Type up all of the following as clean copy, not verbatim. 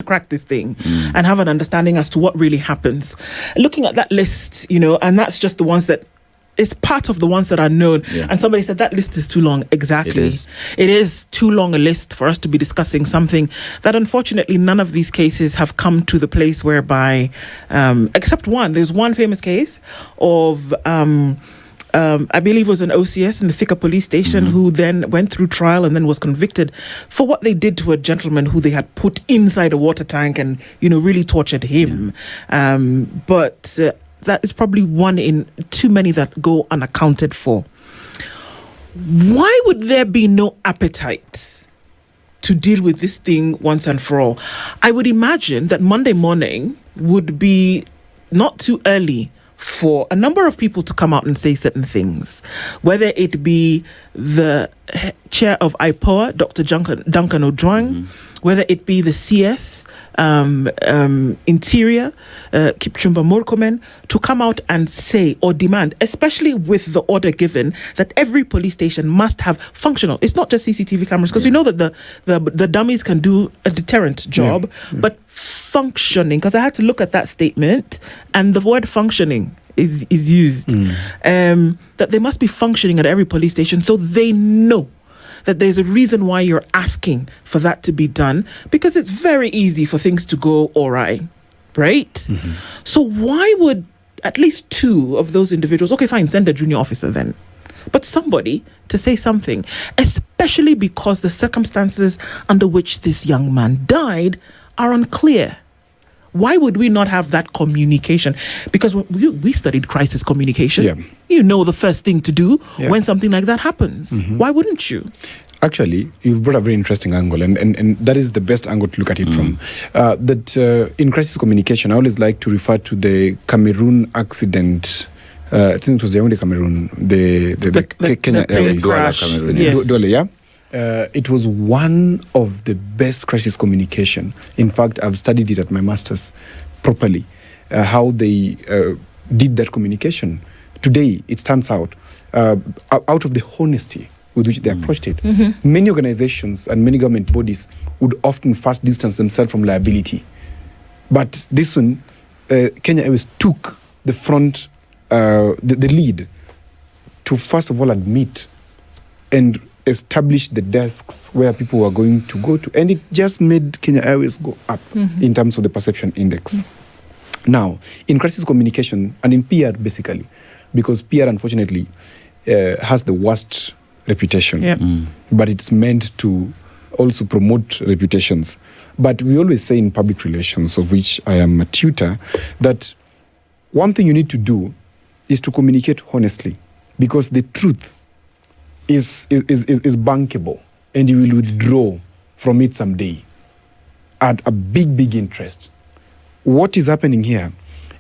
crack this thing and have an understanding as to what really happens. Looking at that list, and that's just the ones that is part of the ones that are known. Yeah. And somebody said that list is too long. Exactly. It is too long a list for us to be discussing something that unfortunately none of these cases have come to the place whereby, except one, there's one famous case of, I believe it was an OCS in the Thika police station who then went through trial and then was convicted for what they did to a gentleman who they had put inside a water tank and, really tortured him. But that is probably one in too many that go unaccounted for. Why would there be no appetite to deal with this thing once and for all? I would imagine that Monday morning would be not too early for a number of people to come out and say certain things, whether it be the chair of IPOA, Dr. Duncan Ojwang, whether it be the CS, Interior, Kipchumba Murkomen, to come out and say or demand, especially with the order given that every police station must have functional. It's not just CCTV cameras, because we know that the dummies can do a deterrent job, but functioning, because I had to look at that statement and the word functioning is used, that they must be functioning at every police station so they know that there's a reason why you're asking for that to be done, because it's very easy for things to go awry, right? So why would at least two of those individuals, okay, fine, send a junior officer then, but somebody to say something, especially because the circumstances under which this young man died are unclear? Why would we not have that communication? Because we studied crisis communication. The first thing to do when something like that happens. Why wouldn't you? Actually, you've brought a very interesting angle, and that is the best angle to look at it from. In crisis communication, I always like to refer to the Cameroon accident. I think it was the Cameroon, the Kenya Airways crash. Dole, it was one of the best crisis communication. In fact, I've studied it at my master's properly, how they did that communication. Today, it stands out of the honesty with which they approached it. Many organizations and many government bodies would often first distance themselves from liability. But this one, Kenya Airways took the front, the lead to first of all admit and establish the desks where people were going to go to. And it just made Kenya Airways go up in terms of the perception index. Now, in crisis communication and in PR basically, because PR unfortunately has the worst reputation, but it's meant to also promote reputations. But we always say in public relations, of which I am a tutor, that one thing you need to do is to communicate honestly, because the truth is bankable, and you will withdraw from it someday at a big interest. What is happening here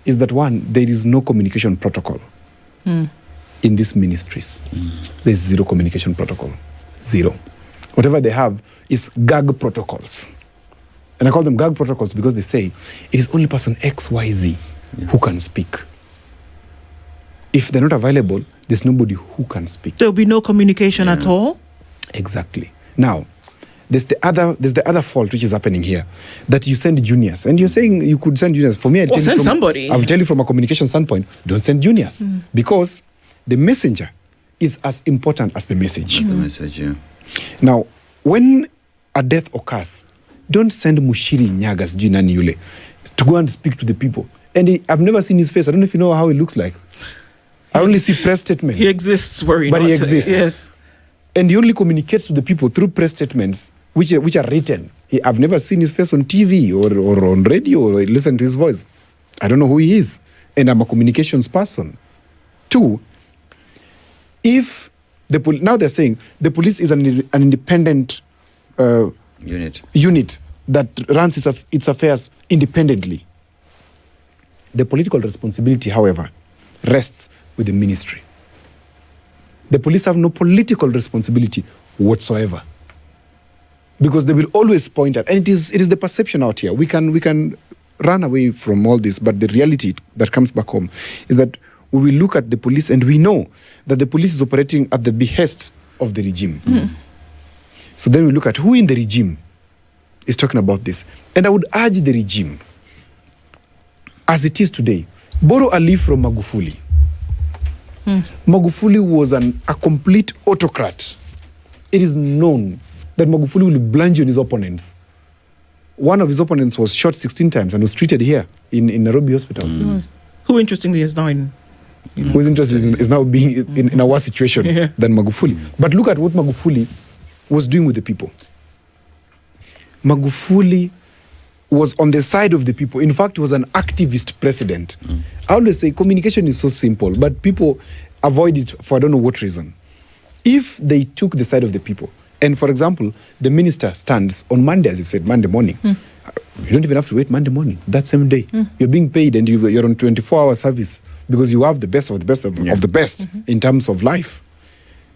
is that, one, there is no communication protocol in these ministries. There's zero communication protocol. Zero. Whatever they have is gag protocols. And I call them gag protocols because they say it is only person XYZ who can speak. If they're not available, there's nobody who can speak. There'll be no communication at all? Exactly. Now, there's the other fault which is happening here, that you send juniors. And you're saying you could send juniors. For me, I'll tell you from a communication standpoint, don't send juniors. Because the messenger is as important as the message. Now, when a death occurs, don't send Mushiri Nyagas Jinani Yule to go and speak to the people. And I've never seen his face. I don't know if you know how he looks like. I only see press statements. He exists, but he exists. Yes. And he only communicates to the people through press statements, which are written. I've never seen his face on TV or on radio or listen to his voice. I don't know who he is. And I'm a communications person. Two, if now they're saying the police is an independent unit that runs its affairs independently. The political responsibility, however, rests with the ministry. The police have no political responsibility whatsoever, because they will always point at, and it is the perception out here. We can run away from all this, but the reality that comes back home is that we will look at the police and we know that the police is operating at the behest of the regime. So then we look at who in the regime is talking about this. And I would urge the regime, as it is today, borrow a leaf from Magufuli. Magufuli was a complete autocrat. It is known that Magufuli will blanch on his opponents. One of his opponents was shot 16 times and was treated here in Nairobi Hospital. Who, interestingly, is now in... Who is interested is now being in a worse situation than Magufuli. But look at what Magufuli was doing with the people. Magufuli was on the side of the people. In fact, he was an activist president. I always say communication is so simple, but people avoid it for I don't know what reason. If they took the side of the people, and for example, the minister stands on Monday, as you've said, Monday morning, you don't even have to wait Monday morning. That same day, you're being paid and you're on 24-hour service because you have the best of the best of the best in terms of life.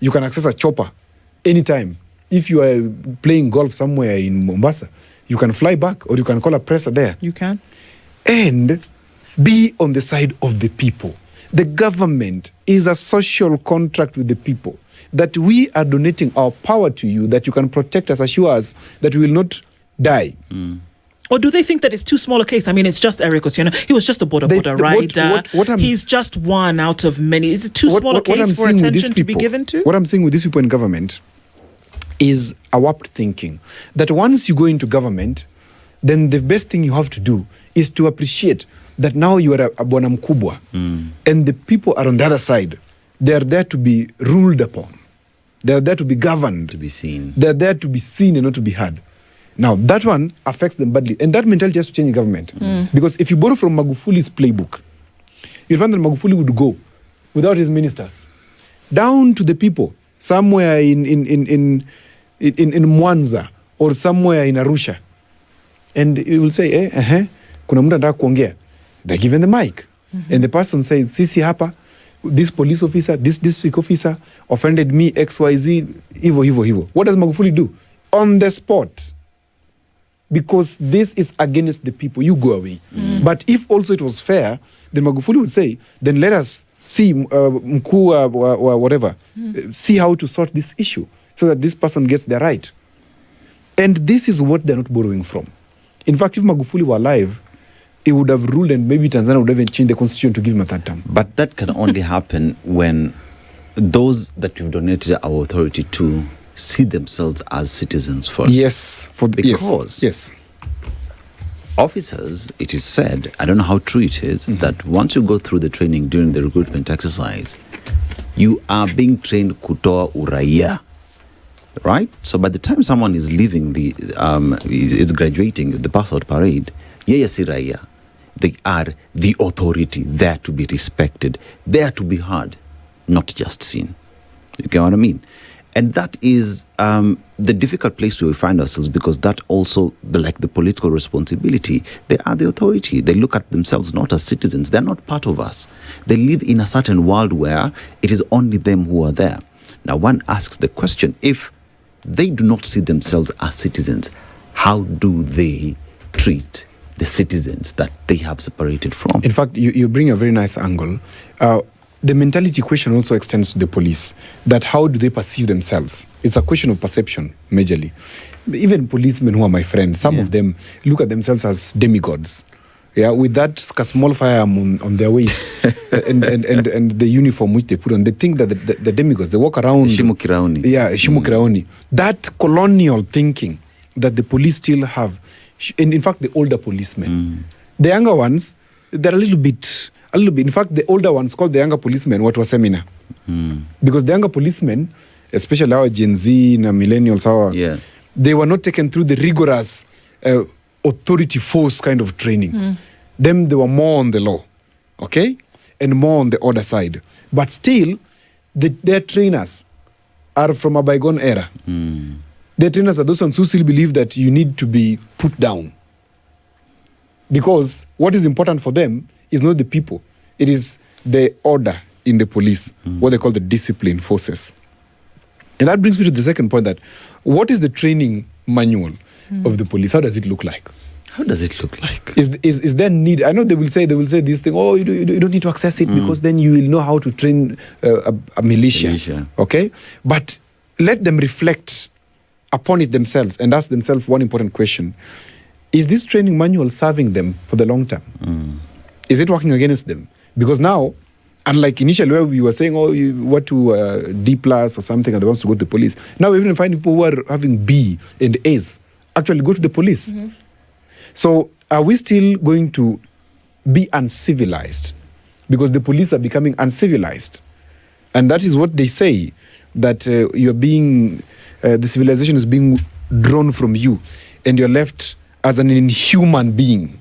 You can access a chopper anytime. If you are playing golf somewhere in Mombasa, you can fly back or you can call a presser there. You can. And be on the side of the people. The government is a social contract with the people that we are donating our power to you, that you can protect us, assure us that we will not die. Or do they think that it's too small a case? I mean, it's just Eric Otieno. He was just a border rider. He's just one out of many. Is it too small a case for attention to be given to? What I'm saying with these people in government is a warped thinking. That once you go into government, then the best thing you have to do is to appreciate that now you are a bwana mkubwa. And the people are on the other side. They are there to be ruled upon. They are there to be governed. To be seen. They are there to be seen and not to be heard. Now, that one affects them badly. And that mentality has to change in government. Because if you borrow from Magufuli's playbook, you'll find that Magufuli would go without his ministers down to the people somewhere in Mwanza or somewhere in Arusha. And he will say, kuna mtu anataka kuongea. They're given the mic. And the person says, sisi hapa, this police officer, this district officer offended me, XYZ, hivo. What does Magufuli do? On the spot. Because this is against the people, you go away. But if also it was fair, then Magufuli would say, then let us see mkuu whatever, see how to sort this issue so that this person gets their right. And this is what they're not borrowing from. In fact, if Magufuli were alive, he would have ruled and maybe Tanzania would have even changed the constitution to give him a third term. But that can only happen when those that you've donated our authority to see themselves as citizens first. Yes. Yes. Officers, it is said, I don't know how true it is, that once you go through the training during the recruitment exercise, you are being trained kutoa uraia. Right? So by the time someone is leaving is graduating the pass-out parade, yeye si raia. They are the authority, there to be respected, there to be heard, not just seen. You get what I mean? And that is the difficult place where we find ourselves, because that also, like the political responsibility, they are the authority. They look at themselves not as citizens. They're not part of us. They live in a certain world where it is only them who are there. Now, one asks the question, if they do not see themselves as citizens, how do they treat the citizens that they have separated from? In fact, you bring a very nice angle. The mentality question also extends to the police, that how do they perceive themselves? It's a question of perception, majorly. Even policemen who are my friends, some of them look at themselves as demigods. Yeah, with that small firearm on their waist and the uniform which they put on, they think that the demigods, they walk around. Shimukiraoni. Yeah, Shimukiraoni. That colonial thinking that the police still have, and in fact, the older policemen. The younger ones, they're a little bit. In fact, the older ones called the younger policemen what was seminar. Because the younger policemen, especially our Gen Z and millennials, they were not taken through the rigorous authority force kind of training. Them, they were more on the law, okay? And more on the order side. But still, their trainers are from a bygone era. Their trainers are those ones who still believe that you need to be put down. Because what is important for them is not the people. It is the order in the police, what they call the discipline forces. And that brings me to the second point, that what is the training manual of the police? How does it look like? How does it look like? Is there need? I know they will say this thing, you don't need to access it because then you will know how to train a militia. Okay? But let them reflect upon it themselves and ask themselves one important question. Is this training manual serving them for the long term? Is it working against them? Because now, unlike initially where we were saying, oh, you what to D plus or something, and they want to go to the police. Now we even find people who are having B and A's actually go to the police. So are we still going to be uncivilized? Because the police are becoming uncivilized. And that is what they say, that you're being, the civilization is being drawn from you and you're left as an inhuman being.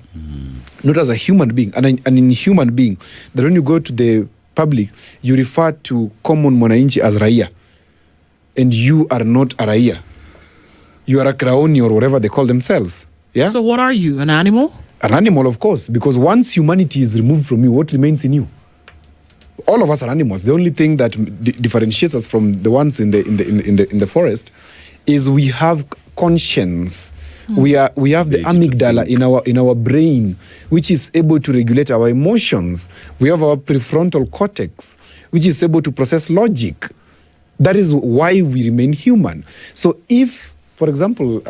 Not as a human being, an inhuman being. That when you go to the public, you refer to common mwananchi as raia. And you are not a raia. You are a kraoni or whatever they call themselves. Yeah. So what are you, an animal? An animal, of course, because once humanity is removed from you, what remains in you? All of us are animals. The only thing that differentiates us from the ones in the forest is we have conscience. We have the amygdala in our brain, which is able to regulate our emotions. We have our prefrontal cortex, which is able to process logic. That is why we remain human. So if, for example,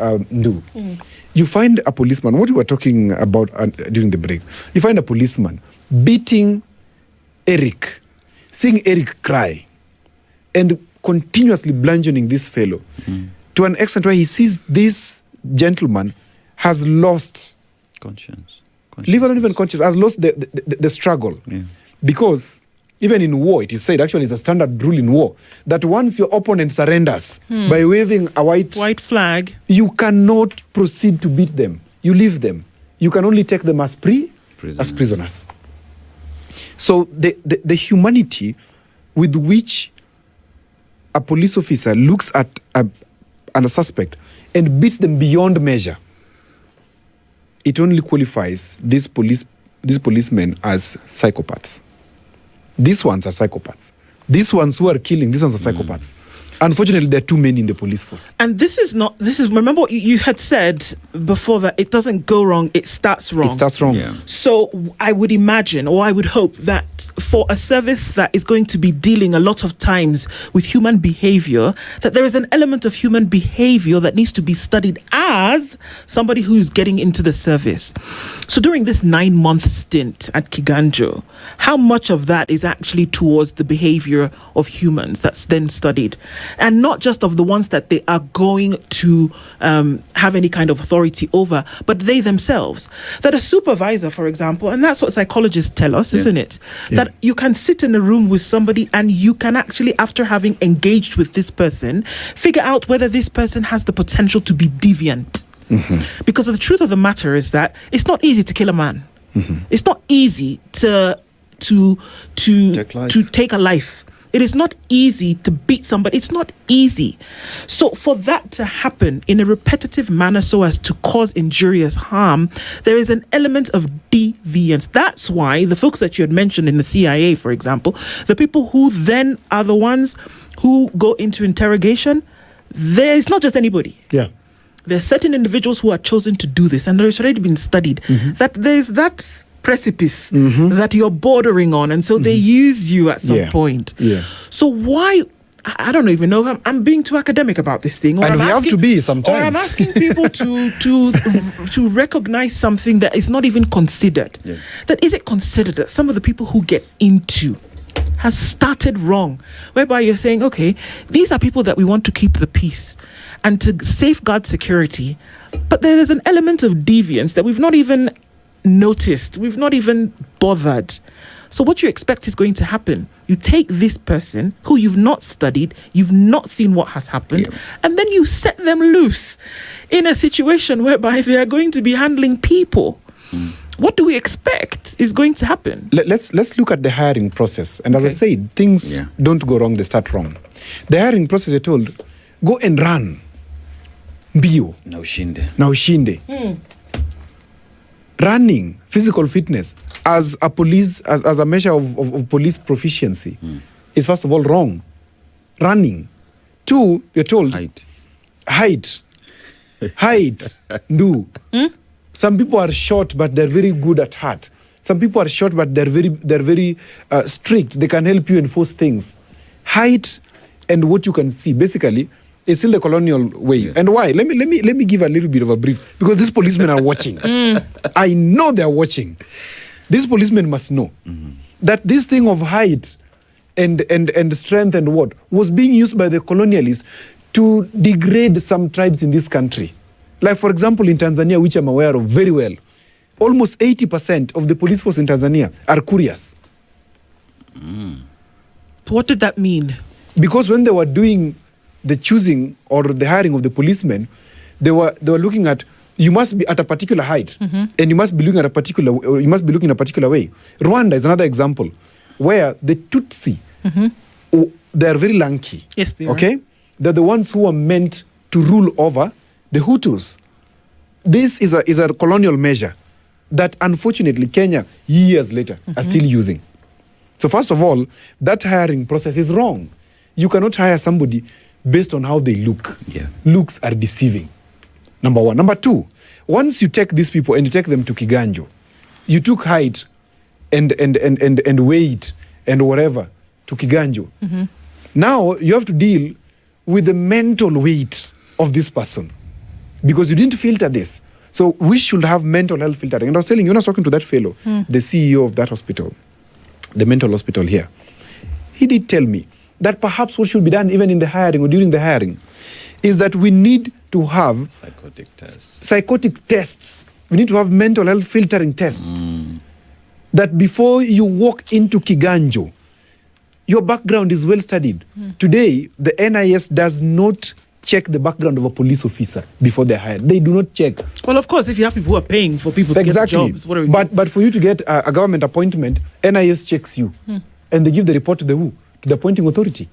you find a policeman, what we were talking about during the break, you find a policeman beating Eric, seeing Eric cry, and continuously bludgeoning this fellow to an extent where he sees this gentleman has lost conscience. Live not even conscious, has lost the struggle. Because even in war, it is said, actually it's a standard rule in war, that once your opponent surrenders by waving a white flag, you cannot proceed to beat them. You leave them. You can only take them as prisoners. So the humanity with which a police officer looks at a suspect and beats them beyond measure, it only qualifies these policemen as psychopaths. These ones are psychopaths. These ones who are killing, these ones are psychopaths. Unfortunately, there are too many in the police force. And remember what you had said before, that it doesn't go wrong, it starts wrong. It starts wrong. Yeah. So I would imagine, or I would hope, that for a service that is going to be dealing a lot of times with human behavior, that there is an element of human behavior that needs to be studied as somebody who's getting into the service. So during this 9-month stint at Kiganjo, how much of that is actually towards the behavior of humans that's then studied? And not just of the ones that they are going to have any kind of authority over, but they themselves. That a supervisor, for example, and that's what psychologists tell us, isn't it? That you can sit in a room with somebody and you can actually, after having engaged with this person, figure out whether this person has the potential to be deviant. Because the truth of the matter is that it's not easy to kill a man. It's not easy to take a life. It is not easy to beat somebody. It's not easy. So for that to happen in a repetitive manner so as to cause injurious harm, there is an element of deviance. That's why the folks that you had mentioned in the CIA, for example, the people who then are the ones who go into interrogation, there's not just anybody. Yeah. There's certain individuals who are chosen to do this, and it's already been studied that there's that precipice that you're bordering on, and so they use you at some point. So why, I don't even know, I'm being too academic about this thing, or and we have to be sometimes, or I'm asking people to recognize something that is not even considered. That is it considered that some of the people who get into has started wrong, whereby you're saying, okay, these are people that we want to keep the peace and to safeguard security, but there is an element of deviance that we've not even noticed, we've not even bothered. So what you expect is going to happen. You take this person who you've not studied, you've not seen what has happened, and then you set them loose in a situation whereby they are going to be handling people. What do we expect is going to happen? Let's look at the hiring process. And as I said, things don't go wrong, they start wrong. The hiring process, you're told, go and run. Mbio. Na ushinde. Running, physical fitness, as a measure of police proficiency is first of all wrong. Running. 2, you're told, height. No. Some people are short, but they're very good at heart. Some people are short, but they're very strict. They can help you enforce things. Height and what you can see. Basically, It's still the colonial way. Yeah. And why? Let me give a little bit of a brief, because these policemen are watching. I know they're watching. These policemen must know that this thing of height and strength and what was being used by the colonialists to degrade some tribes in this country. Like, for example, in Tanzania, which I'm aware of very well, almost 80% of the police force in Tanzania are couriers. What did that mean? Because when they were doing the choosing or the hiring of the policemen, they were looking at, you must be at a particular height, and you must be looking at a particular way. Rwanda is another example where the Tutsi, they are very lanky. Yes, they are. Okay, they're the ones who are meant to rule over the Hutus. This is a colonial measure that unfortunately Kenya years later are still using. So first of all, that hiring process is wrong. You cannot hire somebody based on how they look. Yeah. Looks are deceiving. Number one. Number two, once you take these people and you take them to Kiganjo, you took height and weight and whatever to Kiganjo. Now you have to deal with the mental weight of this person, because you didn't filter this. So we should have mental health filtering. And I was telling you, when I was talking to that fellow, the CEO of that hospital, the mental hospital here, he did tell me that perhaps what should be done even in the hiring or during the hiring is that we need to have psychotic tests. We need to have mental health filtering tests. That before you walk into Kiganjo, your background is well studied. Today, the NIS does not check the background of a police officer before they're hired. They do not check. Well, of course, if you have people who are paying for people to get jobs, what are we doing? But for you to get a government appointment, NIS checks you. And they give the report to the who? To the appointing authority.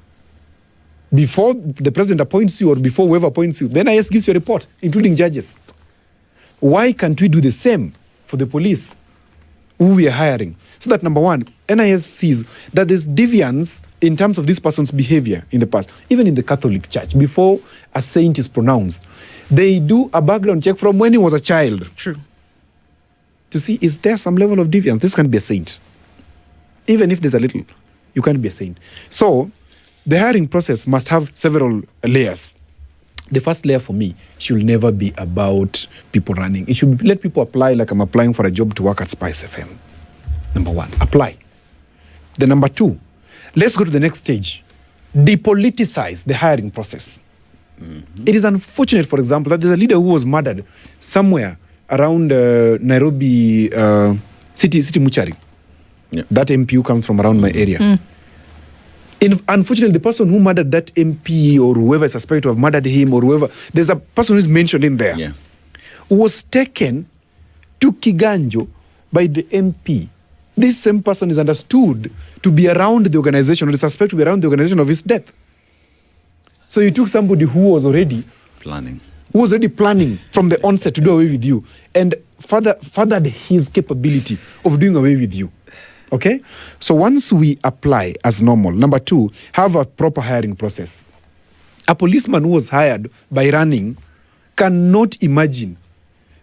Before the president appoints you or before whoever appoints you, the NIS gives you a report, including judges. Why can't we do the same for the police who we are hiring? So that, number one, NIS sees that there's deviance in terms of this person's behavior in the past. Even in the Catholic Church, before a saint is pronounced, they do a background check from when he was a child. True. To see, is there some level of deviance? This can't be a saint. Even if there's a little, you can't be a saint. So the hiring process must have several layers. The first layer for me should never be about people running. It should be, let people apply like I'm applying for a job to work at SpiceFM. Number one, apply. The number two, let's go to the next stage. Depoliticize the hiring process. It is unfortunate, for example, that there's a leader who was murdered somewhere around Nairobi city Muchari. Yeah. That MP who comes from around my area. Unfortunately, the person who murdered that MP or whoever is suspected to have murdered him or whoever, there's a person who's mentioned in there, Yeah. was taken to Kiganjo by the MP. This same person is understood to be around the organization, or the suspect to be around the organization of his death. So you took somebody who was already Planning. from the onset to do away with you, and furthered his capability of doing away with you. Okay? So once we apply as normal, number two, have a proper hiring process. A policeman who was hired by running cannot imagine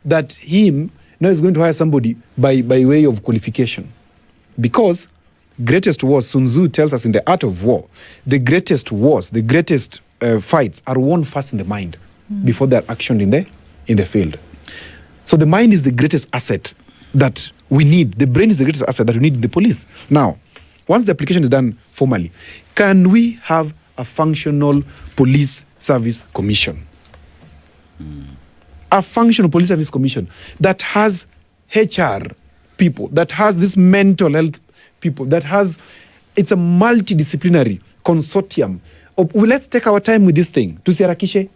that him now is going to hire somebody by way of qualification. Because greatest wars, Sun Tzu tells us in The Art of War, the greatest wars, the greatest fights are won first in the mind before they're actioned in the field. So the mind is the greatest asset that we need. The brain is the greatest asset that we need in the police. Now, once the application is done formally, can we have a functional police service commission? A functional police service commission that has HR people, that has this mental health people, that has, it's a multidisciplinary consortium. Let's take our time with this thing to Siarakishe.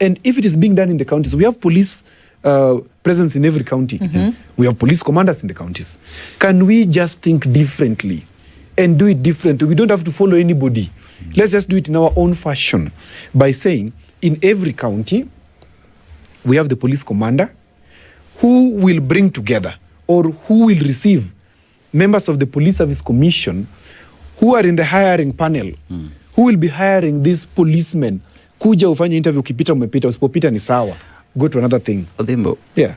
And if it is being done in the counties, we have police presence in every county. We have police commanders in the counties. Can we just think differently and do it differently? We don't have to follow anybody. Let's just do it in our own fashion by saying in every county, we have the police commander who will bring together or who will receive members of the police service commission who are in the hiring panel, who will be hiring these policemen. Kuja ufanye interview, ukipita umepita, usipopita ni sawa. Go to another thing. Odhiambo, Yeah.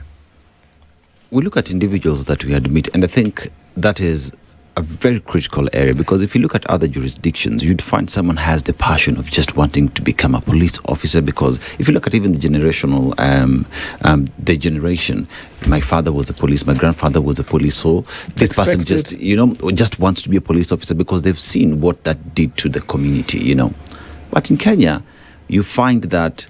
we look at individuals that we admit, and I think that is a very critical area, because if you look at other jurisdictions, you'd find someone has the passion of just wanting to become a police officer. Because if you look at even the generational, the generation, my father was a police, my grandfather was a police, so this person just wants to be a police officer because they've seen what that did to the community, But in Kenya, you find that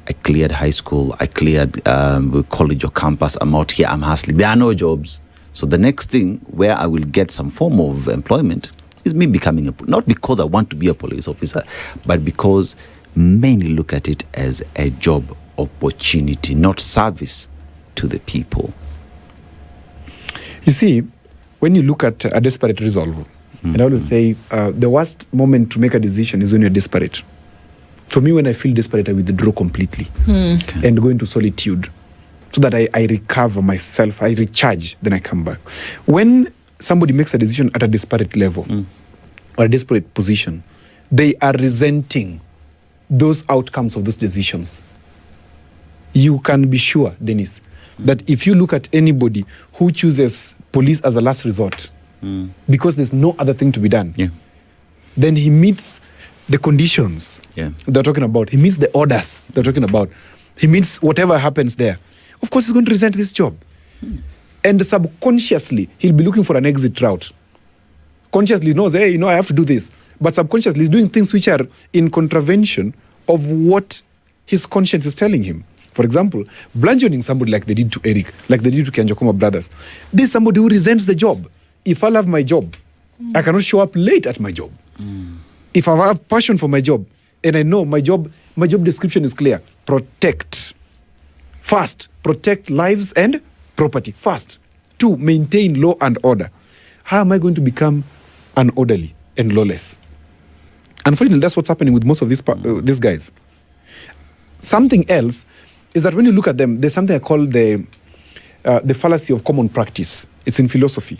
I cleared high school, I cleared college or campus, I'm out here, I'm hustling. There are no jobs. So the next thing where I will get some form of employment is me becoming not because I want to be a police officer, but because many look at it as a job opportunity, not service to the people. You see, when you look at a desperate resolve, and I always say the worst moment to make a decision is when you're desperate. For me, when I feel desperate, I withdraw completely and go into solitude so that I recover myself, I recharge, then I come back. When somebody makes a decision at a desperate level or a desperate position, they are resenting those outcomes of those decisions. You can be sure, Dennis, that if you look at anybody who chooses police as a last resort because there's no other thing to be done, then he meets the conditions they're talking about. He meets the orders they're talking about. He meets whatever happens there. Of course, he's going to resent this job. And subconsciously, he'll be looking for an exit route. Consciously he knows, hey, I have to do this. But subconsciously, he's doing things which are in contravention of what his conscience is telling him. For example, bludgeoning somebody like they did to Eric, like they did to Kenjokoma brothers. This is somebody who resents the job. If I love my job, I cannot show up late at my job. If I have passion for my job, and I know my job description is clear, protect. First, protect lives and property. First. 2, maintain law and order. How am I going to become unorderly and lawless? Unfortunately, that's what's happening with most of these guys. Something else is that when you look at them, there's something I call the fallacy of common practice. It's in philosophy,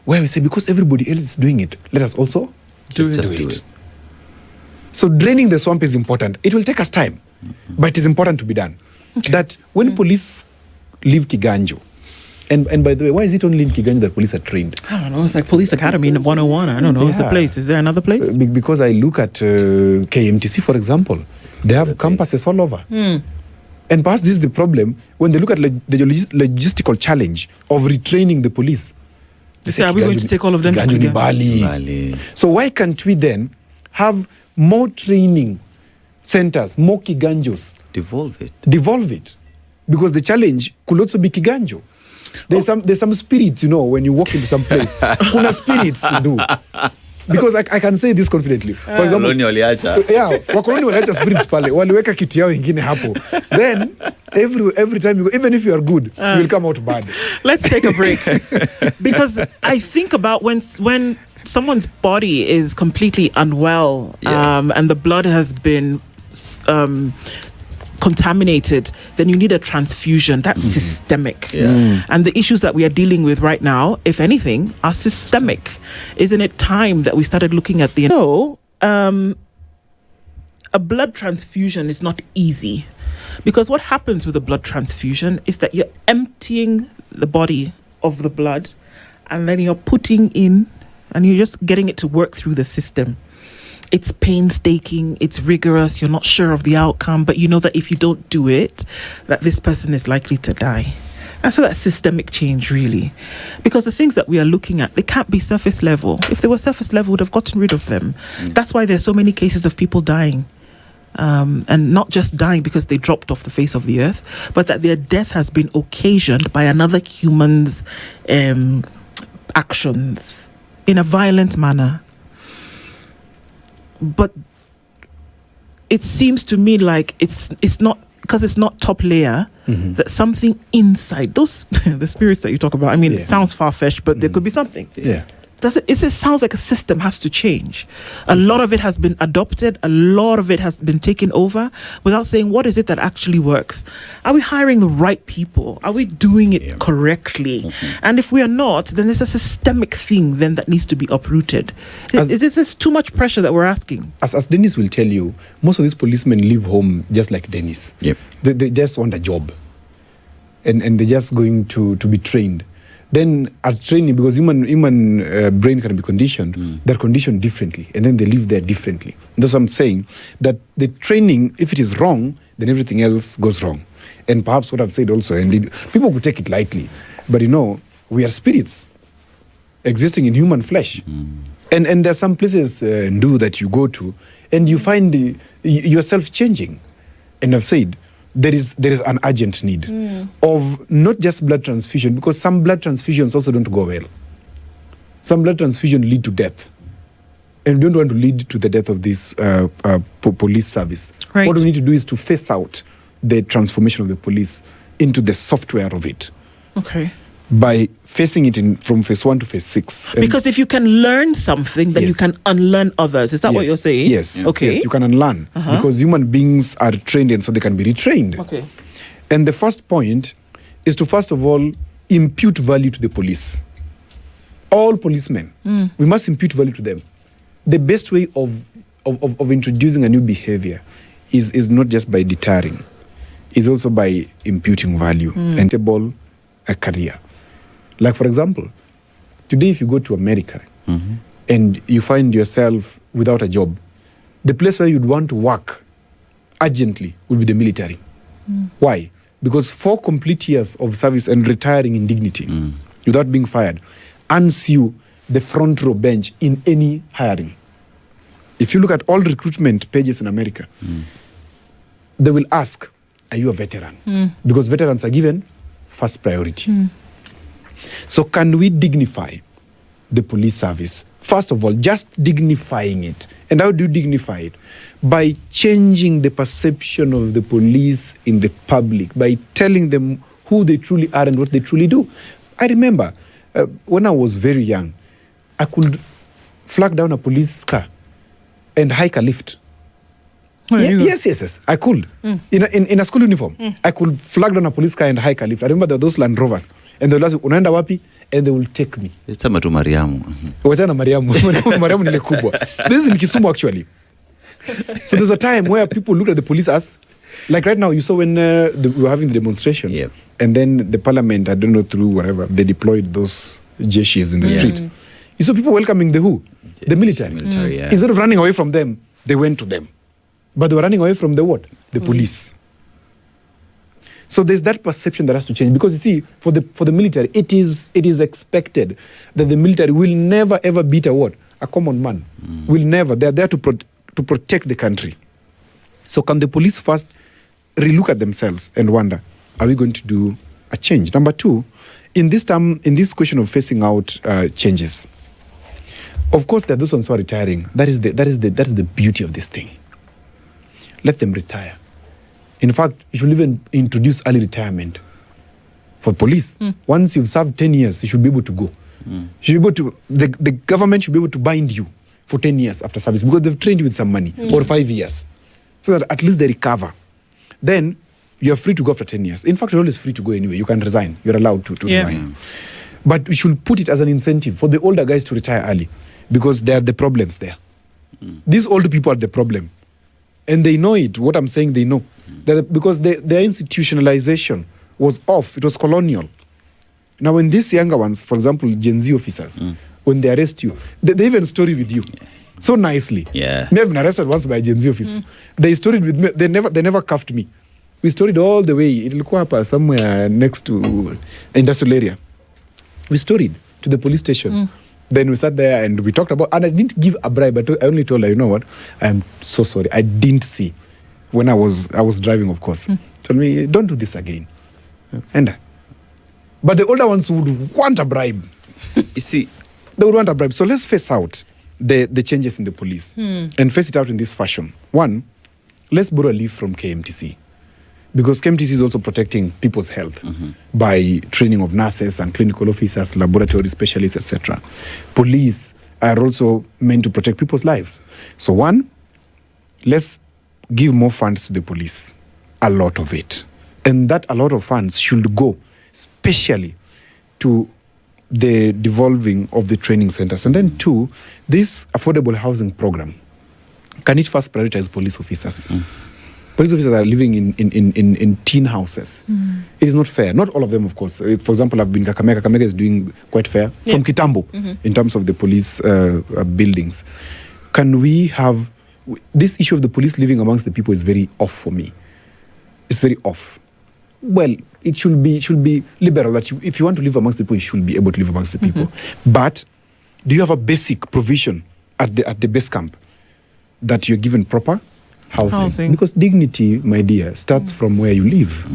where we say, because everybody else is doing it, let us also do it. So draining the swamp is important. It will take us time, but it is important to be done. Okay. That when police leave Kiganjo, and by the way, why is it only in Kiganjo that police are trained? I don't know. It's like Police Academy in 101. I don't know. It's a place. Is there another place? Because I look at KMTC, for example. They have campuses all over. And perhaps this is the problem when they look at the logistical challenge of retraining the police. They say, are we going to take all of them to Bali? So why can't we then have more training centers, more Kiganjos? Devolve it. Because the challenge could also be Kiganjo. There's some spirits, when you walk into some place. Kuna spirits do. Because I can say this confidently. For example, wakoloni waliacha spirits pale, waliweka kitu yao ingine hapo. Then every time you go, even if you are good, you will come out bad. Let's take a break. Because I think about when someone's body is completely unwell, and the blood has been contaminated, then you need a transfusion. That's systemic. And the issues that we are dealing with right now, if anything, are systemic. Isn't it time that we started looking at a blood transfusion is not easy, because what happens with a blood transfusion is that you're emptying the body of the blood, and then you're putting in, and you're just getting it to work through the system. It's painstaking, it's rigorous, you're not sure of the outcome, but you know that if you don't do it, that this person is likely to die. And so that's systemic change, really. Because the things that we are looking at, they can't be surface level. If they were surface level, we'd have gotten rid of them. That's why there's so many cases of people dying. And not just dying because they dropped off the face of the earth, but that their death has been occasioned by another human's actions in a violent manner. But it seems to me like it's not, because it's not top layer, that something inside those the spirits that you talk about. I mean, it sounds far-fetched, but there could be something. It sounds like a system has to change. A lot of it has been adopted. A lot of it has been taken over without saying, what is it that actually works? Are we hiring the right people? Are we doing it correctly? And if we are not, then there's a systemic thing then that needs to be uprooted. Is this too much pressure that we're asking? As Dennis will tell you, most of these policemen leave home just like Dennis. They just want a job. And they're just going to be trained. Then at training, because human brain can be conditioned, they're conditioned differently, and then they live there differently. And that's what I'm saying, that the training, if it is wrong, then everything else goes wrong. And perhaps what I've said also, and people could take it lightly, but we are spirits existing in human flesh. And there are some places that you go to, and you find yourself changing. And I've said, there is an urgent need of not just blood transfusion, because some blood transfusions also don't go well. Some blood transfusion lead to death. And we don't want to lead to the death of this police service. Right. What we need to do is to phase out the transformation of the police into the software of it. Okay. By phasing it from phase 1 to phase 6. Because if you can learn something, then you can unlearn others. Is that what you're saying? Yes. Okay. Yes, you can unlearn. Because human beings are trained, and so they can be retrained. Okay. And the first point is to, first of all, impute value to the police. All policemen, we must impute value to them. The best way of introducing a new behavior is not just by deterring. It's also by imputing value and stable a career. Like, for example, today if you go to America and you find yourself without a job, the place where you'd want to work urgently would be the military. Why? Because 4 complete years of service and retiring in dignity without being fired earns you the front row bench in any hiring. If you look at all recruitment pages in America, they will ask, are you a veteran? Because veterans are given first priority. So can we dignify the police service? First of all, just dignifying it. And how do you dignify it? By changing the perception of the police in the public, by telling them who they truly are and what they truly do. I remember when I was very young, I could flag down a police car and hike a lift. Yes, I could. In a school uniform, I could flag down a police car and hike a lift. I remember there were those Land Rovers, and they will ask, unaenda wapi? And they will take me. It's tu Mariamu. Wachana Mariamu. Mariamu ni kubwa. This is in Kisumu, actually. So there's a time where people looked at the police as, like right now, you saw when we were having the demonstration, and then the parliament, I don't know, through whatever, they deployed those jeshis in the street. You saw people welcoming the who? The military. Instead of running away from them, they went to them. But they were running away from the what? The police. So there's that perception that has to change. Because you see, for the military, it is expected that the military will never ever beat a what? A common man. Will never. They're there to protect the country. So can the police first relook at themselves and wonder, are we going to do a change? Number 2, in this question of phasing out changes, of course there are those ones who are retiring. That is the beauty of this thing. Let them retire. In fact, you should even introduce early retirement for police. Once you've served 10 years, you should be able to go. You should be able to. The government should be able to bind you for 10 years after service because they've trained you with some money or 5 years, so that at least they recover. Then you're free to go after 10 years. In fact, you're always free to go anyway. You can resign. You're allowed to resign. But we should put it as an incentive for the older guys to retire early because there are the problems there. These old people are the problem. And they know it. What I'm saying, they know. Because their institutionalization was off. It was colonial. Now, when these younger ones, for example, Gen Z officers, when they arrest you, they even story with you so nicely. Me, I've been arrested once by a Gen Z officer. They storied with me. They never cuffed me. We storied all the way. In Lukwapa, somewhere next to industrial area. We storied to the police station. Then we sat there and we talked about, and I didn't give a bribe, but I only told her, you know what, I'm so sorry. I didn't see when I was driving, of course. Told me, don't do this again. But the older ones would want a bribe. You see, they would want a bribe. So let's face out the changes in the police and face it out in this fashion. 1, let's borrow a leaf from KMTC. Because KMTC is also protecting people's health by training of nurses and clinical officers, laboratory specialists, etc. Police are also meant to protect people's lives. So 1, let's give more funds to the police, a lot of it. And that a lot of funds should go especially to the devolving of the training centers. And then 2, this affordable housing program, can it first prioritize police officers? Police officers are living in tin houses. It is not fair. Not all of them, of course. For example, I've been Kakamega. Kakamega is doing quite fair. From Kitambo, in terms of the police buildings. Can we have... This issue of the police living amongst the people is very off for me. It's very off. Well, it should be liberal, that if you want to live amongst the people, you should be able to live amongst the people. But do you have a basic provision at the base camp that you're given proper housing? Because dignity, my dear, starts from where you live.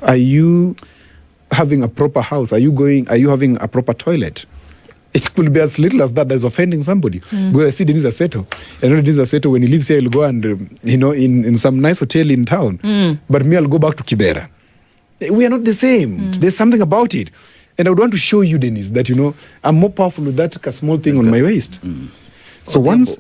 Are you having a proper house? Are you having a proper toilet? It could be as little as that is offending somebody. Go and see Denise Aseto. And Denise Aseto, when he lives here, he'll go and, in some nice hotel in town. But me, I'll go back to Kibera. We are not the same. There's something about it. And I would want to show you, Denise, that, I'm more powerful with that small thing on my waist. So once...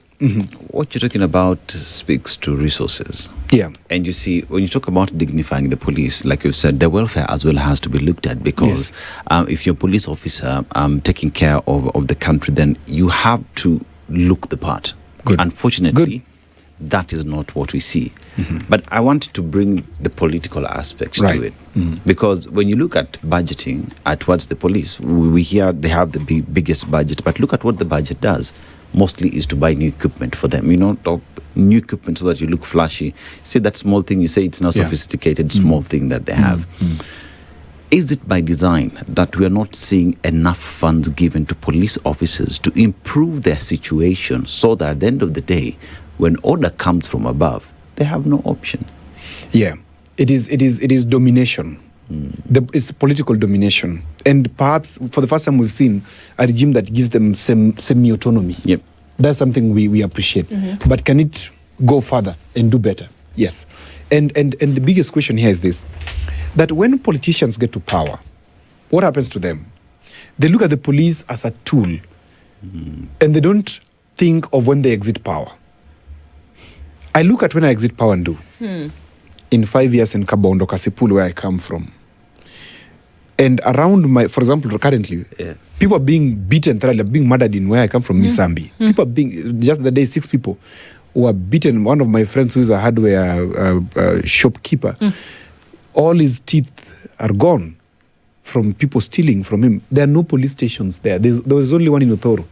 What you're talking about speaks to resources. Yeah. And you see, when you talk about dignifying the police, like you've said, the welfare as well has to be looked at, because if you're a police officer taking care of the country, then you have to look the part. Good. Unfortunately, that is not what we see. But I want to bring the political aspects to it. Because when you look at budgeting towards the police, we hear they have the biggest budget, but look at what the budget does. Mostly is to buy new equipment for them, new equipment so that you look flashy. See that small thing, you say it's not sophisticated, small thing that they have. Is it by design that we are not seeing enough funds given to police officers to improve their situation, so that at the end of the day, when order comes from above, they have no option? Yeah, it is domination. It's political domination, and perhaps for the first time we've seen a regime that gives them semi-autonomy. Yep. That's something we appreciate. But can it go further and do better? Yes. And the biggest question here is this, that when politicians get to power, what happens to them? They look at the police as a tool, and they don't think of when they exit power. I look at when I exit power and do. In 5 years in Kabondo, Kasipul, where I come from. And around for example, currently, people are being beaten, being murdered in where I come from, Misambi. People are being, just the day, 6 people who are beaten. One of my friends who is a hardware shopkeeper, all his teeth are gone from people stealing from him. There are no police stations there. There was only one in Othoro,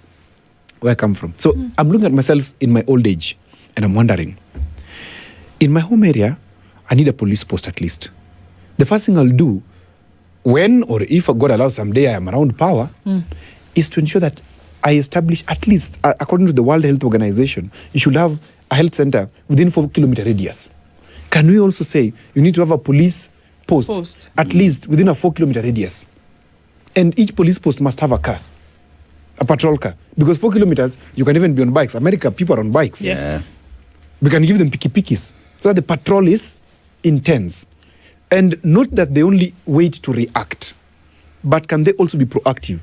where I come from. So I'm looking at myself in my old age, and I'm wondering, in my home area, I need a police post at least. The first thing I'll do, when or if God allows someday I am around power, is to ensure that I establish at least, according to the World Health Organization, you should have a health center within 4-kilometer radius. Can we also say you need to have a police post. At least within a 4-kilometer radius? And each police post must have a car, a patrol car. Because 4 kilometers, you can even be on bikes. America, people are on bikes. Yes. We can give them pikis. So that the patrol is intense. And not that they only wait to react, but can they also be proactive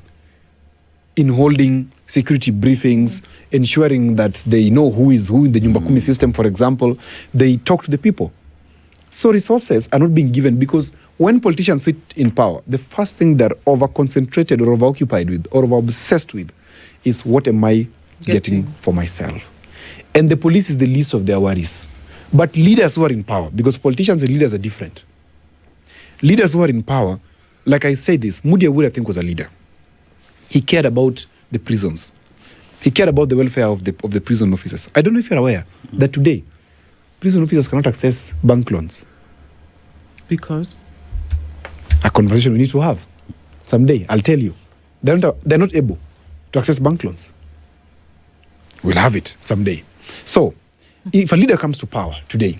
in holding security briefings, ensuring that they know who is who in the Nyumba Kumi system, for example. They talk to the people. So resources are not being given, because when politicians sit in power, the first thing they're over-concentrated or over-occupied with or over-obsessed with is, what am I getting for myself? And the police is the least of their worries. But leaders who are in power, because politicians and leaders are different. Leaders who are in power, like I say this, Mudi Awuri, I think, was a leader. He cared about the prisons. He cared about the welfare of the prison officers. I don't know if you're aware that today, prison officers cannot access bank loans. Because? A conversation we need to have. Someday, I'll tell you. They're not able to access bank loans. We'll have it someday. So, if a leader comes to power today,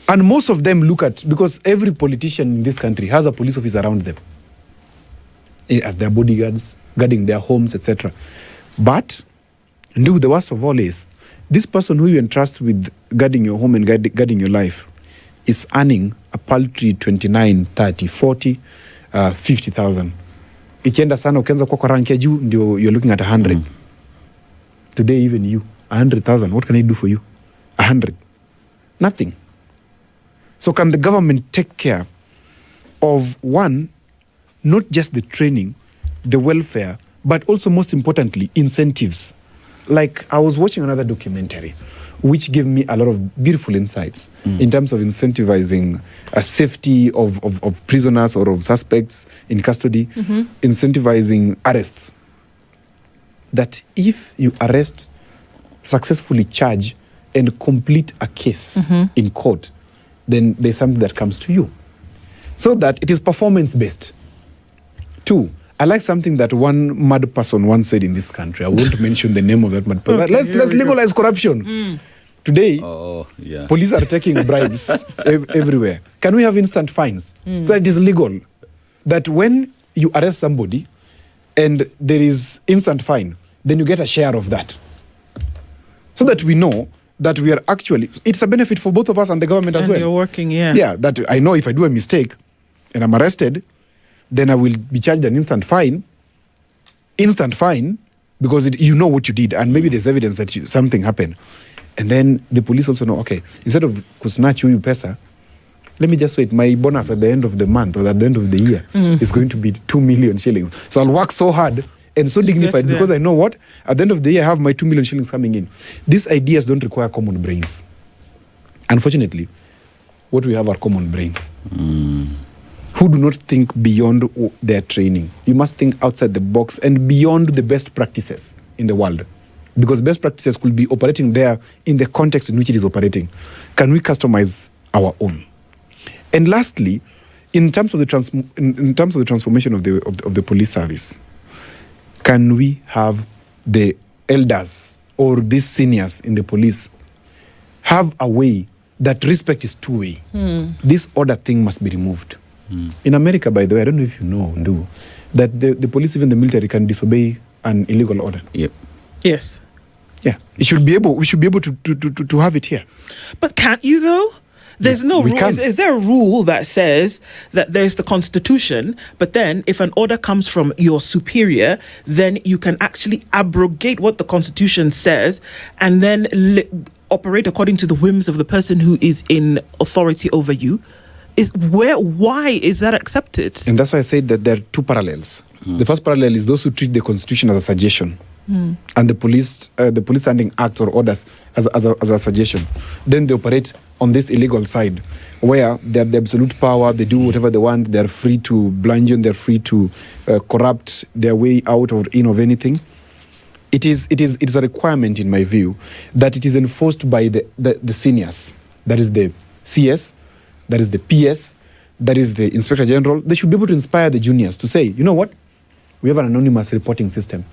and most of them look at, because every politician in this country has a police officer around them as their bodyguards, guarding their homes, etc. But, the worst of all is, this person who you entrust with guarding your home and guarding your life is earning a paltry 29, 30, 40, 50,000. Ikienda sana, ukianza kwa rank ya juu, ndio you're looking at 100. Today, even you, 100,000, what can I do for you? 100. Nothing. So can the government take care of, one, not just the training, the welfare, but also, most importantly, incentives? Like, I was watching another documentary which gave me a lot of beautiful insights in terms of incentivizing safety of prisoners or of suspects in custody, incentivizing arrests. That if you arrest, successfully charge, and complete a case in court, then there's something that comes to you. So that it is performance-based. 2, I like something that one mad person once said in this country. I won't mention the name of that mad person. Okay, Let's legalize corruption. Today, police are taking bribes everywhere. Can we have instant fines? So that it is legal. That when you arrest somebody and there is instant fine, then you get a share of that. So that we know that we are actually, it's a benefit for both of us and the government as well. You're working, Yeah, that I know if I do a mistake and I'm arrested, then I will be charged an instant fine, because you know what you did, and maybe there's evidence that something happened. And then the police also know, okay, instead of kusnatch you pesa, let me just wait, my bonus at the end of the month or at the end of the year is going to be 2 million shillings. So I'll work so hard and so dignified because I know what? At the end of the year, I have my 2 million shillings coming in. These ideas don't require common brains. Unfortunately, what we have are common brains. Who do not think beyond their training. You must think outside the box and beyond the best practices in the world. Because best practices could be operating there in the context in which it is operating. Can we customize our own? And lastly, in terms of the transformation of the police service, can we have the elders or these seniors in the police have a way that respect is two-way? This order thing must be removed. In America, by the way, I don't know if you know, Ndu, that the police, even the military, can disobey an illegal order. Yep. Yes. Yeah. We should be able to have it here. But can't you though? There's no rule. Is there a rule that says that there's the Constitution, but then if an order comes from your superior, then you can actually abrogate what the Constitution says and then operate according to the whims of the person who is in authority over you? Why is that accepted? And that's why I said that there are two parallels. The first parallel is those who treat the Constitution as a suggestion, and the police standing acts or orders as a suggestion. Then they operate on this illegal side, where they have the absolute power. They do whatever they want. They are free to bludgeon. They're free to corrupt their way out or in of anything. It is a requirement, in my view, that it is enforced by the seniors. That is the CS. That is the PS, that is the Inspector General. They should be able to inspire the juniors to say, you know what? We have an anonymous reporting system.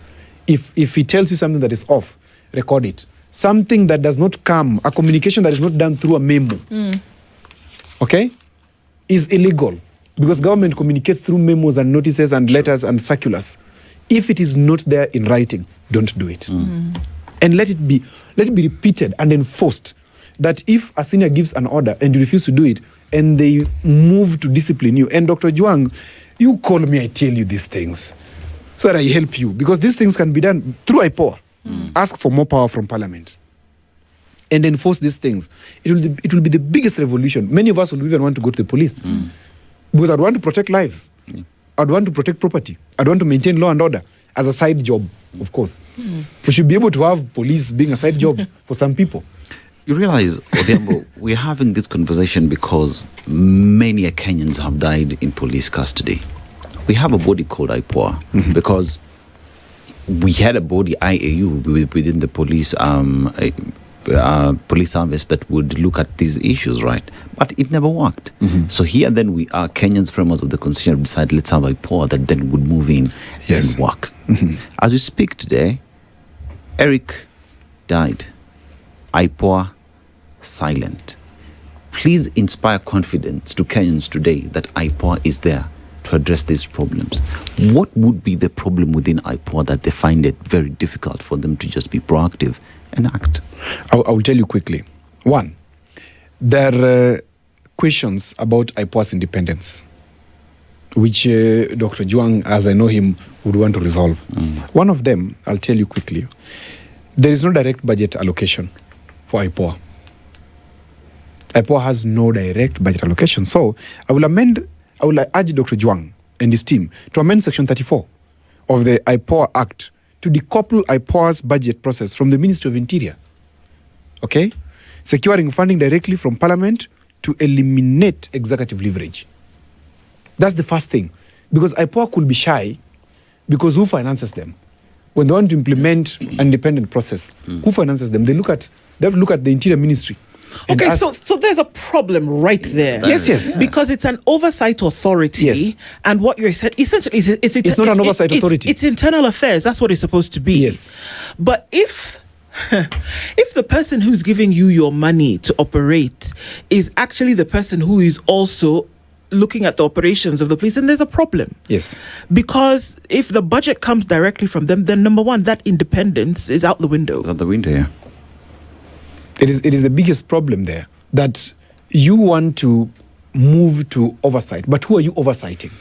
If he tells you something that is off, record it. Something that does not come, a communication that is not done through a memo, okay, is illegal. Because government communicates through memos and notices and letters and circulars. If it is not there in writing, don't do it. And let it be repeated and enforced. That if a senior gives an order and you refuse to do it, and they move to discipline you, and Dr. Juang, you call me, I tell you these things, so that I help you. Because these things can be done through IPOA. Ask for more power from Parliament. And enforce these things. It will be the biggest revolution. Many of us will even want to go to the police. Because I'd want to protect lives. I'd want to protect property. I'd want to maintain law and order as a side job, of course. We should be able to have police being a side job for some people. You realize, Odhiambo, we're having this conversation because many Kenyans have died in police custody. We have a body called IPOA because we had a body, IAU, within the police police service that would look at these issues, right? But it never worked. So here then we are, Kenyans, framers of the Constitution, decided let's have IPOA that then would move in and work. As we speak today, Eric died. IPOA silent. Please inspire confidence to Kenyans today that IPOA is there to address these problems. What would be the problem within IPOA that they find it very difficult for them to just be proactive and act? I will tell you quickly. One, there are questions about IPOA's independence, which Dr. Juang, as I know him, would want to resolve. One of them, I'll tell you quickly. There is no direct budget allocation for IPOA. IPOA has no direct budget allocation. So I will urge Dr. Juang and his team to amend Section 34 of the IPOA Act to decouple IPOA's budget process from the Ministry of Interior. Okay? Securing funding directly from Parliament to eliminate executive leverage. That's the first thing. Because IPOA could be shy because who finances them? When they want to implement an independent process, who finances them? They have to look at the Interior Ministry. Okay, so there's a problem right there. Yes. Because it's an oversight authority, Yes. and what you're saying essentially is It's not an oversight authority. It's internal affairs. That's what it's supposed to be. Yes. But if the person who's giving you your money to operate is actually the person who is also looking at the operations of the police, then there's a problem. Yes. Because if the budget comes directly from them, then number one, that independence is out the window. Out the window, yeah. It is the biggest problem there, that you want to move to oversight, but who are you oversighting?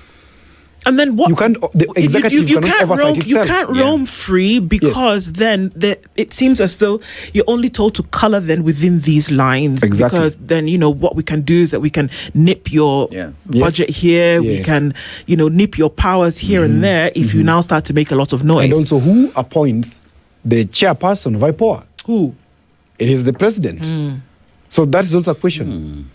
And then what? You can't. The executive you cannot can't oversight roam, itself. You can't roam free because then it seems as though you're only told to color then within these lines. Exactly. Because then what we can do is that we can nip your budget here. We Yes. can nip your powers here and there if you now start to make a lot of noise. And also, who appoints the chairperson of IPOA? Who? It is the president. So that is also a question.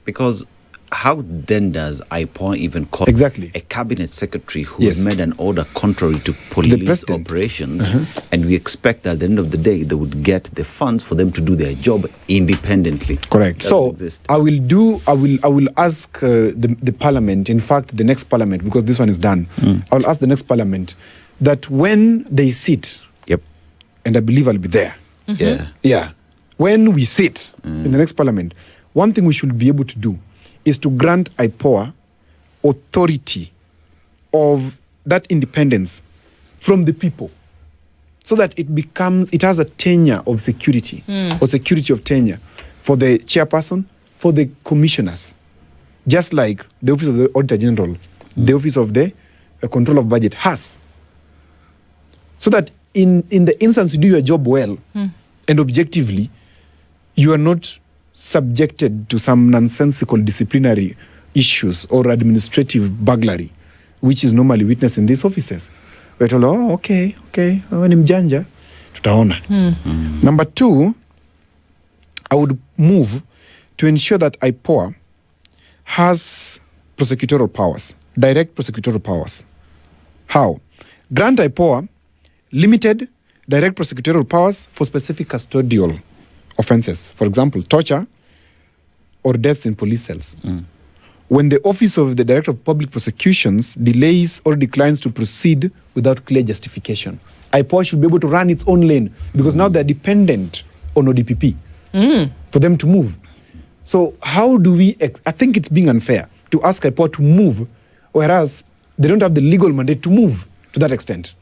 Because how then does IPOA even call Exactly. a cabinet secretary who Yes. has made an order contrary to police president. operations, and we expect that at the end of the day they would get the funds for them to do their job independently? Correct. Doesn't So exist. I will ask the parliament, in fact the next parliament, because this one is done, I will ask the next parliament that when they sit, Yep. and I believe I'll be there, Yeah. when we sit in the next parliament, one thing we should be able to do is to grant IPOA authority of that independence from the people, so that it has a tenure of security or security of tenure for the chairperson, for the commissioners, just like the Office of the Auditor General, the Office of the Control of Budget has. So that in the instance you do your job well and objectively, you are not subjected to some nonsensical disciplinary issues or administrative burglary, which is normally witnessed in these offices. We're told, okay, ni mjanja, tutaona. Number two, I would move to ensure that IPOA has prosecutorial powers, direct prosecutorial powers. How? Grant IPOA limited direct prosecutorial powers for specific custodial offenses. For example, torture or deaths in police cells. When the Office of the Director of Public Prosecutions delays or declines to proceed without clear justification, IPOA should be able to run its own lane, because now they're dependent on ODPP for them to move. So how do we... I think it's being unfair to ask IPOA to move, whereas they don't have the legal mandate to move to that extent.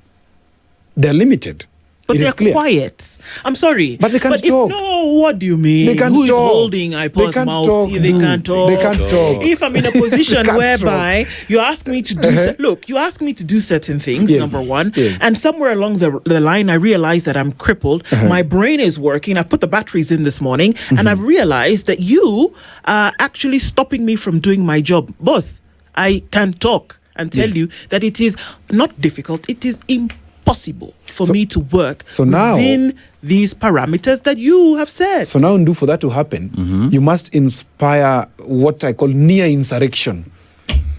They're limited. But It they're is clear. quiet. I'm sorry. But they can't talk. What do you mean? They can't Who is talk. holding They iPod's can't mouth? talk. They can't talk. They can't talk. If I'm in a position can't whereby you ask me to do... Look, you ask me to do certain things, Yes. number one, Yes. and somewhere along the line, I realize that I'm crippled. My brain is working. I put the batteries in this morning, and I've realized that you are actually stopping me from doing my job. Boss, I can talk and tell Yes. you that it is not difficult. It is impossible for me to work now- within these parameters that you have said. So now, for that to happen, you must inspire what I call near insurrection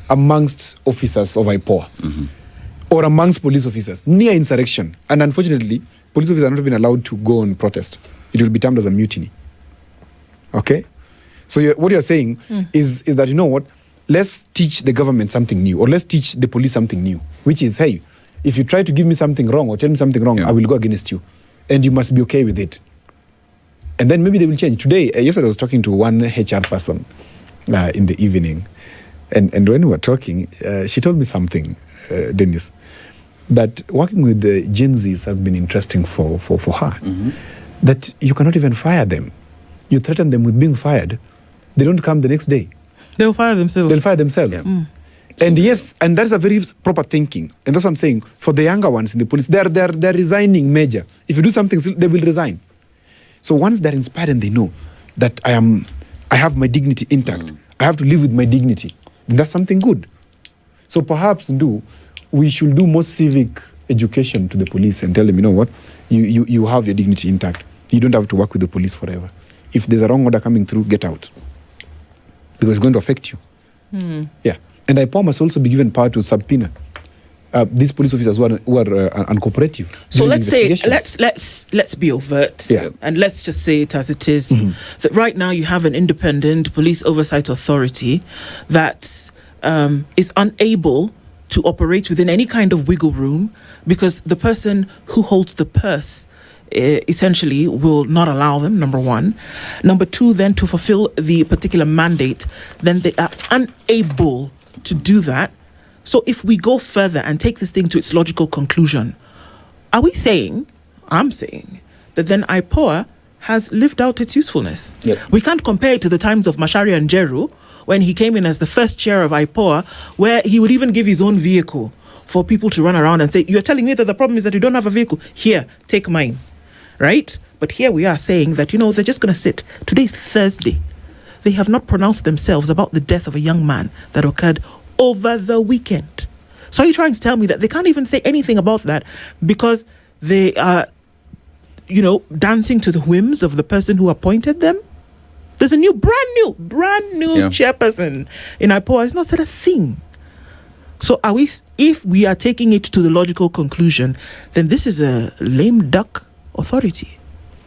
amongst officers of IPOA or amongst police officers. Near insurrection. And unfortunately, police officers are not even allowed to go on protest. It will be termed as a mutiny. Okay? So what you're saying is that, you know what, let's teach the government something new, or let's teach the police something new, which is, hey, if you try to give me something wrong or tell me something wrong, I will go against you. And you must be okay with it. And then maybe they will change. Today, yesterday I was talking to one HR person in the evening. And when we were talking, she told me something, Dennis, that working with the Gen Zs has been interesting for her. That you cannot even fire them. You threaten them with being fired. They don't come the next day. They'll fire themselves. They'll fire themselves. And yes, and that's a very proper thinking. And that's what I'm saying. For the younger ones in the police, they're resigning major. If you do something, they will resign. So once they're inspired and they know that I have my dignity intact, I have to live with my dignity, then that's something good. So perhaps we should do more civic education to the police and tell them, you know what, you have your dignity intact. You don't have to work with the police forever. If there's a wrong order coming through, get out. Because it's going to affect you. Yeah. And IPOA must also be given power to subpoena these police officers who are uncooperative. So during let's say investigations. let's be overt, Yeah. and let's just say it as it is, that right now you have an independent police oversight authority that is unable to operate within any kind of wiggle room because the person who holds the purse essentially will not allow them, number one. Number two, then to fulfill the particular mandate, then they are unable to do that. So if we go further and take this thing to its logical conclusion, I'm saying, that then IPOA has lived out its usefulness. Yep. We can't compare it to the times of Macharia Njeru, when he came in as the first chair of IPOA, where he would even give his own vehicle for people to run around and say, you're telling me that the problem is that you don't have a vehicle? Here, take mine. Right? But here we are saying that, they're just going to sit. Today's Thursday. They have not pronounced themselves about the death of a young man that occurred over the weekend. So are you trying to tell me that they can't even say anything about that because they are, dancing to the whims of the person who appointed them? There's a brand new chairperson in IPOA. It's not said a thing. So if we are taking it to the logical conclusion, then this is a lame duck authority.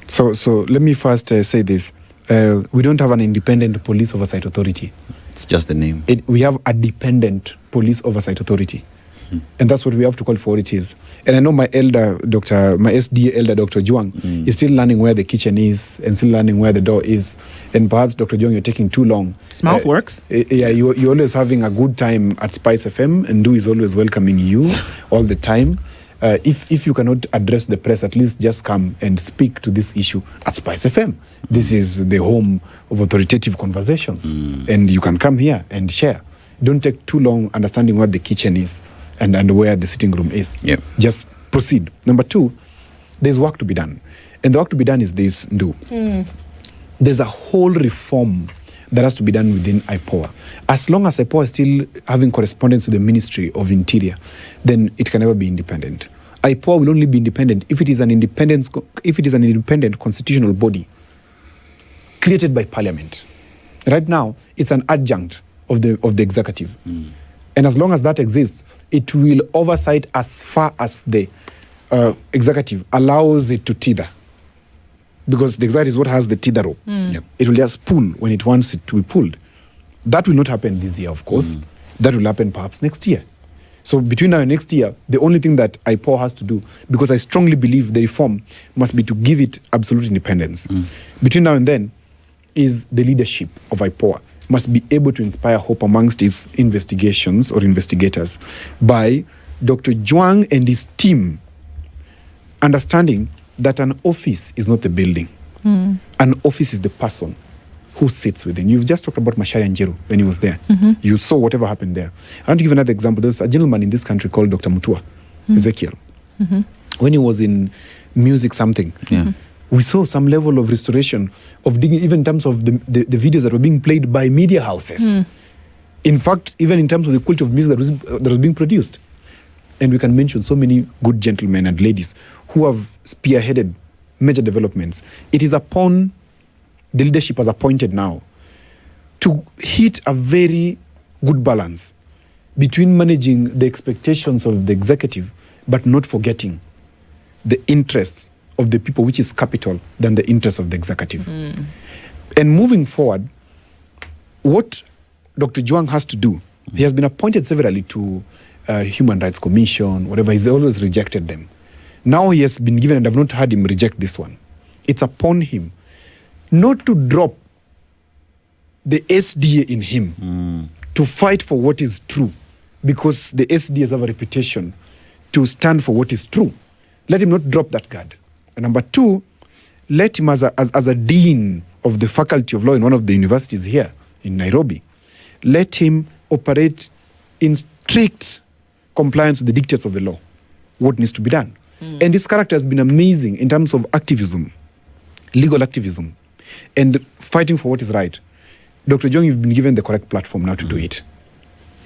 So let me first say this. We don't have an independent police oversight authority. It's just the name. We have a dependent police oversight authority. And that's what we have to call for what it is. And I know my SDA elder, Dr. Juang, is still learning where the kitchen is and still learning where the door is. And perhaps, Dr. Juang, you're taking too long. His mouth works. Yeah, you're always having a good time at SpiceFM, and Du is always welcoming you all the time. If you cannot address the press, at least just come and speak to this issue at SpiceFM. This is the home of authoritative conversations. And you can come here and share. Don't take too long understanding what the kitchen is and where the sitting room is. Yep. Just proceed. Number two, there's work to be done. And the work to be done is this, Du. There's a whole reform that has to be done within IPOA. As long as IPOA is still having correspondence with the Ministry of Interior, then it can never be independent. IPOA will only be independent if it is an independent constitutional body created by Parliament. Right now, it's an adjunct of the executive. And as long as that exists, it will oversight as far as the executive allows it to tether. Because the executive is what has the tether rope. Yep. It will just pull when it wants it to be pulled. That will not happen this year, of course. That will happen perhaps next year. So between now and next year, the only thing that IPOA has to do, because I strongly believe the reform must be to give it absolute independence. Between now and then, is the leadership of IPOA must be able to inspire hope amongst its investigations or investigators by Dr. Juang and his team understanding that an office is not the building. An office is the person who sits within. You've just talked about Macharia Njeru when he was there. You saw whatever happened there. I want to give another example. There's a gentleman in this country called Dr. Mutua, Ezekiel. When he was in music something, we saw some level of restoration of dignity, even in terms of the videos that were being played by media houses. In fact, even in terms of the quality of music that was being produced. And we can mention so many good gentlemen and ladies who have spearheaded major developments. It is upon the leadership as appointed now to hit a very good balance between managing the expectations of the executive, but not forgetting the interests of the people, which is capital, than the interests of the executive. And moving forward, what Dr. Juang has to do, he has been appointed severally to Human Rights Commission, whatever, he's always rejected them. Now he has been given, and I've not heard him reject this one. It's upon him not to drop the SDA in him, to fight for what is true, because the SDAs have a reputation to stand for what is true. Let him not drop that guard. And number two, let him as a dean of the Faculty of Law in one of the universities here in Nairobi, let him operate in strict compliance with the dictates of the law, what needs to be done. And this character has been amazing in terms of activism, legal activism, and fighting for what is right. Dr. Juang, you've been given the correct platform now to do it.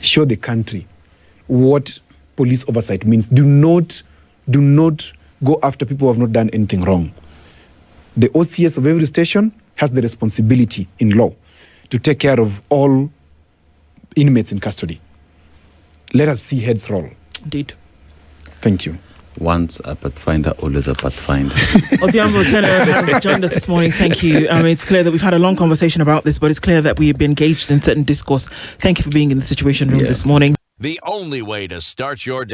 Show the country what police oversight means. Do not go after people who have not done anything wrong. The OCS of every station has the responsibility in law to take care of all inmates in custody. Let us see heads roll. Indeed. Thank you. Once a pathfinder, always a pathfinder. Odhiambo Otieno has joined us this morning. Thank you. It's clear that we've had a long conversation about this, but it's clear that we've been engaged in certain discourse. Thank you for being in the Situation Room this morning. The only way to start your day.